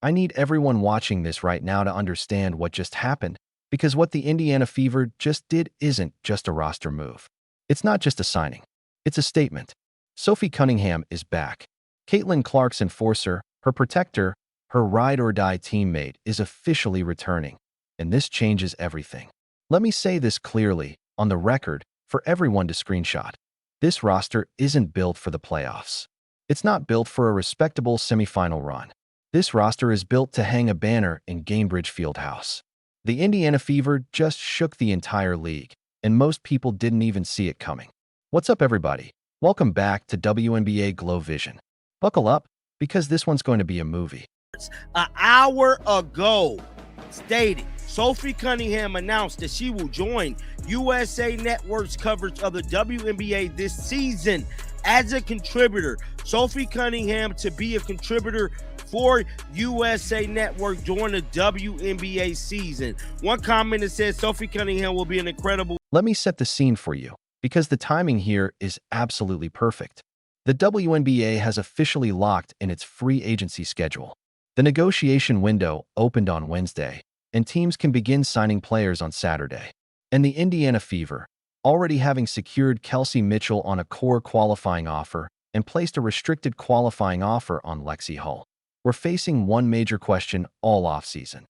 I need everyone watching this right now to understand what just happened, because what the Indiana Fever just did isn't just a roster move. It's not just a signing. It's a statement. Sophie Cunningham is back. Caitlin Clark's enforcer, her protector, her ride-or-die teammate is officially returning, and this changes everything. Let me say this clearly, on the record, for everyone to screenshot. This roster isn't built for the playoffs. It's not built for a respectable semifinal run. This roster is built to hang a banner in Gainbridge Fieldhouse. The Indiana Fever just shook the entire league, and most people didn't even see it coming. What's up, everybody? Welcome back to WNBA Glow Vision. Buckle up, because this one's going to be a movie. An hour ago stated Sophie Cunningham announced that she will join USA Network's coverage of the WNBA this season as a contributor. Sophie Cunningham to be a contributor for USA Network during the WNBA season. One comment that says Sophie Cunningham will be an incredible... Let me set the scene for you, because the timing here is absolutely perfect. The WNBA has officially locked in its free agency schedule. The negotiation window opened on Wednesday, and teams can begin signing players on Saturday. And the Indiana Fever, already having secured Kelsey Mitchell on a core qualifying offer and placed a restricted qualifying offer on Lexi Hull, we're facing one major question all offseason.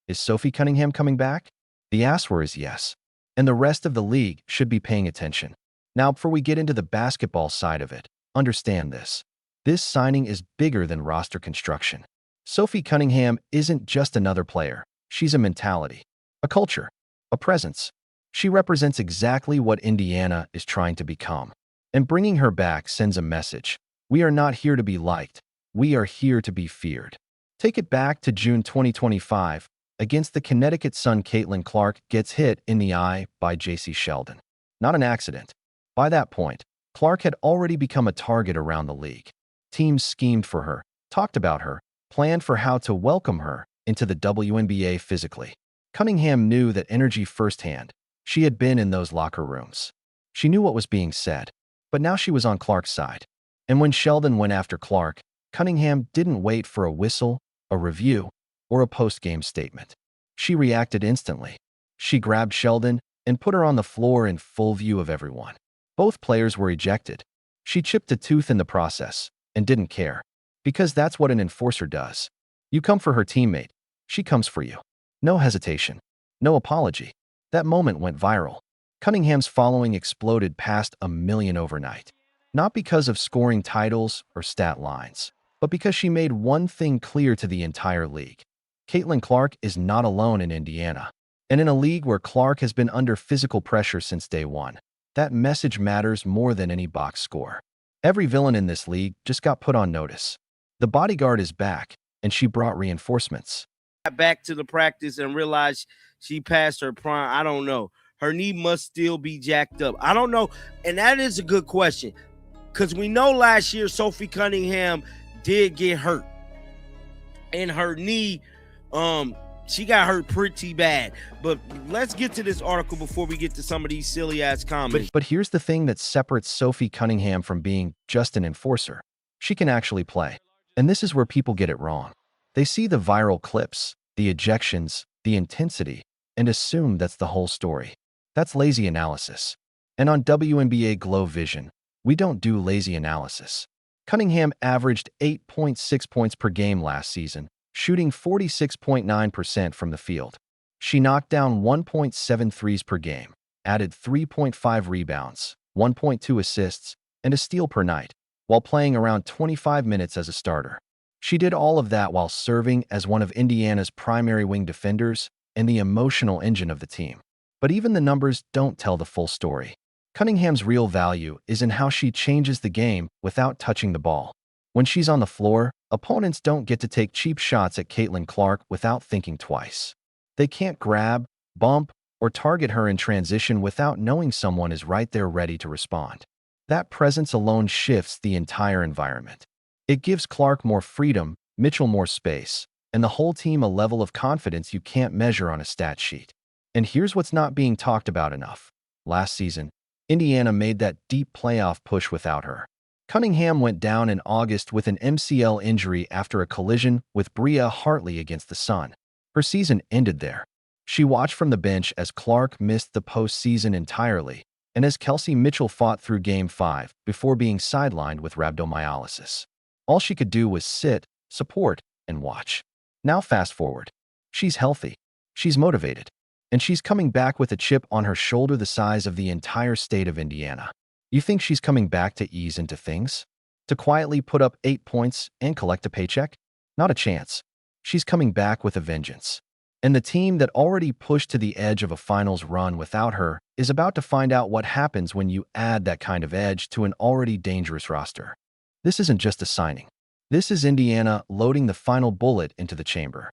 Is Sophie Cunningham coming back? The answer is yes, and the rest of the league should be paying attention. Now, before we get into the basketball side of it, understand this. This signing is bigger than roster construction. Sophie Cunningham isn't just another player. She's a mentality, a culture, a presence. She represents exactly what Indiana is trying to become. And bringing her back sends a message. We are not here to be liked. We are here to be feared. Take it back to June 2025. Against the Connecticut Sun, Caitlin Clark gets hit in the eye by J.C. Sheldon. Not an accident. By that point, Clark had already become a target around the league. Teams schemed for her, talked about her, planned for how to welcome her into the WNBA physically. Cunningham knew that energy firsthand. She had been in those locker rooms. She knew what was being said, but now she was on Clark's side. And when Sheldon went after Clark, Cunningham didn't wait for a whistle, a review, or a post-game statement. She reacted instantly. She grabbed Sheldon and put her on the floor in full view of everyone. Both players were ejected. She chipped a tooth in the process and didn't care, because that's what an enforcer does. You come for her teammate. She comes for you. No hesitation. No apology. That moment went viral. Cunningham's following exploded past 1 million overnight. Not because of scoring titles or stat lines, but because she made one thing clear to the entire league. Caitlin Clark is not alone in Indiana. And in a league where Clark has been under physical pressure since day one, that message matters more than any box score. Every villain in this league just got put on notice. The bodyguard is back, and she brought reinforcements. Back to the practice and realized she passed her prime. I don't know. Her knee must still be jacked up. I don't know. And that is a good question, because we know last year Sophie Cunningham did get hurt. And her knee, she got hurt pretty bad. But let's get to this article before we get to some of these silly-ass comments. But here's the thing that separates Sophie Cunningham from being just an enforcer. She can actually play. And this is where people get it wrong. They see the viral clips, the ejections, the intensity, and assume that's the whole story. That's lazy analysis. And on WNBA Glow Vision, we don't do lazy analysis. Cunningham averaged 8.6 points per game last season, shooting 46.9% from the field. She knocked down 1.7 threes per game, added 3.5 rebounds, 1.2 assists, and a steal per night, while playing around 25 minutes as a starter. She did all of that while serving as one of Indiana's primary wing defenders and the emotional engine of the team. But even the numbers don't tell the full story. Cunningham's real value is in how she changes the game without touching the ball. When she's on the floor, opponents don't get to take cheap shots at Caitlin Clark without thinking twice. They can't grab, bump, or target her in transition without knowing someone is right there ready to respond. That presence alone shifts the entire environment. It gives Clark more freedom, Mitchell more space, and the whole team a level of confidence you can't measure on a stat sheet. And here's what's not being talked about enough. Last season, Indiana made that deep playoff push without her. Cunningham went down in August with an MCL injury after a collision with Bria Hartley against the Sun. Her season ended there. She watched from the bench as Clark missed the postseason entirely, and as Kelsey Mitchell fought through Game 5 before being sidelined with rhabdomyolysis. All she could do was sit, support, and watch. Now fast forward. She's healthy. She's motivated. And she's coming back with a chip on her shoulder the size of the entire state of Indiana. You think she's coming back to ease into things? To quietly put up 8 points and collect a paycheck? Not a chance. She's coming back with a vengeance. And the team that already pushed to the edge of a finals run without her is about to find out what happens when you add that kind of edge to an already dangerous roster. This isn't just a signing. This is Indiana loading the final bullet into the chamber.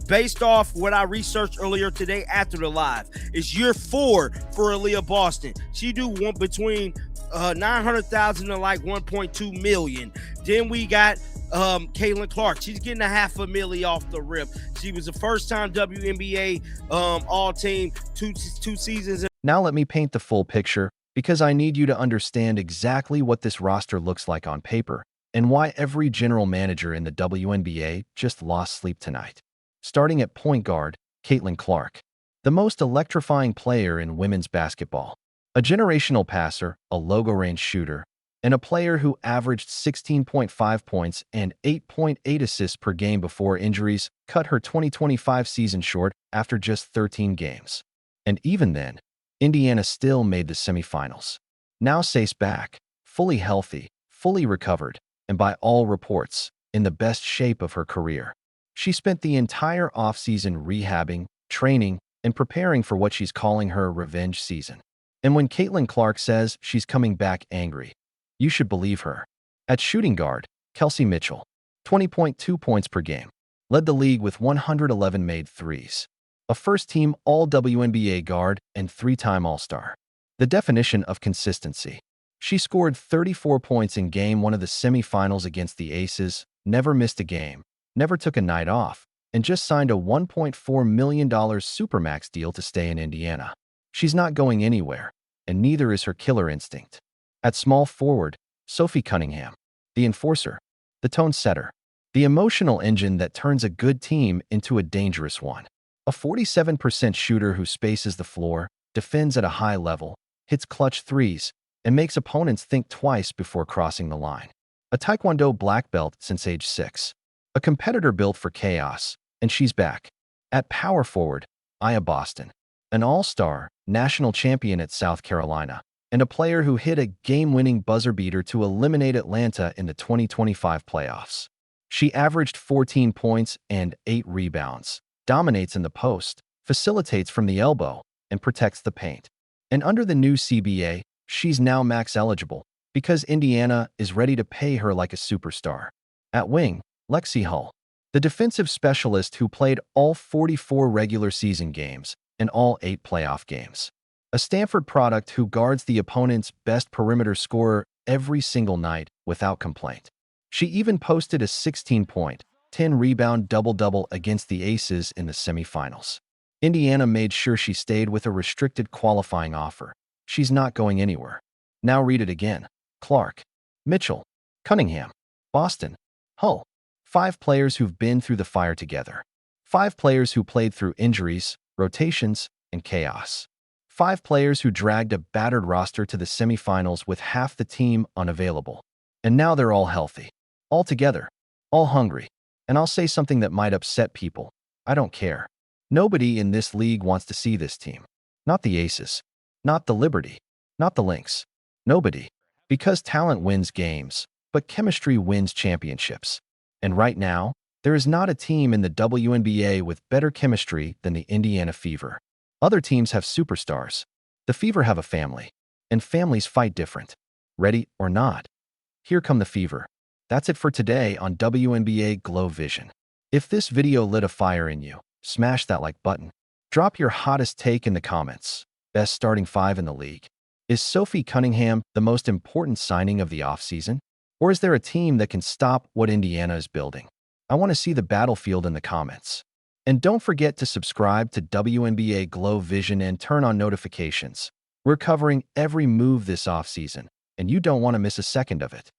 Based off what I researched earlier today after the live, it's year 4 for Aaliyah Boston. She do one between 900,000 to like 1.2 million. Then we got Caitlin Clark. She's getting a $500,000 off the rip. She was the first-time WNBA all-team two seasons. Now let me paint the full picture, because I need you to understand exactly what this roster looks like on paper and why every general manager in the WNBA just lost sleep tonight. Starting at point guard, Caitlin Clark, the most electrifying player in women's basketball. A generational passer, a logo-range shooter, and a player who averaged 16.5 points and 8.8 assists per game before injuries cut her 2025 season short after just 13 games. And even then, Indiana still made the semifinals. Now Say's back, fully healthy, fully recovered, and by all reports, in the best shape of her career. She spent the entire offseason rehabbing, training, and preparing for what she's calling her revenge season. And when Caitlin Clark says she's coming back angry, you should believe her. At shooting guard, Kelsey Mitchell, 20.2 points per game, led the league with 111 made threes. A first-team All-WNBA guard and 3-time All-Star. The definition of consistency. She scored 34 points in Game 1 of the semifinals against the Aces, never missed a game, never took a night off, and just signed a $1.4 million Supermax deal to stay in Indiana. She's not going anywhere, and neither is her killer instinct. At small forward, Sophie Cunningham, the enforcer, the tone setter, the emotional engine that turns a good team into a dangerous one. A 47% shooter who spaces the floor, defends at a high level, hits clutch threes, and makes opponents think twice before crossing the line. A Taekwondo black belt since age 6. A competitor built for chaos, and she's back. At power forward, Aaliyah Boston, an all-star, national champion at South Carolina, and a player who hit a game-winning buzzer beater to eliminate Atlanta in the 2025 playoffs. She averaged 14 points and 8 rebounds, dominates in the post, facilitates from the elbow, and protects the paint. And under the new CBA, she's now max eligible because Indiana is ready to pay her like a superstar. At wing, Lexi Hull, the defensive specialist who played all 44 regular season games and all 8 playoff games. A Stanford product who guards the opponent's best perimeter scorer every single night without complaint. She even posted a 16-point, 10-rebound double-double against the Aces in the semifinals. Indiana made sure she stayed with a restricted qualifying offer. She's not going anywhere. Now read it again. Clark, Mitchell, Cunningham, Boston, Hull. 5 players who've been through the fire together. 5 players who played through injuries, rotations, and chaos. 5 players who dragged a battered roster to the semifinals with half the team unavailable. And now they're all healthy. All together. All hungry. And I'll say something that might upset people. I don't care. Nobody in this league wants to see this team. Not the Aces. Not the Liberty. Not the Lynx. Nobody. Because talent wins games, but chemistry wins championships. And right now, there is not a team in the WNBA with better chemistry than the Indiana Fever. Other teams have superstars. The Fever have a family. And families fight different. Ready or not. Here come the Fever. That's it for today on WNBA Glow Vision. If this video lit a fire in you, smash that like button. Drop your hottest take in the comments. Best starting 5 in the league. Is Sophie Cunningham the most important signing of the offseason? Or is there a team that can stop what Indiana is building? I want to see the battlefield in the comments. And don't forget to subscribe to WNBA Glow Vision and turn on notifications. We're covering every move this offseason, and you don't want to miss a second of it.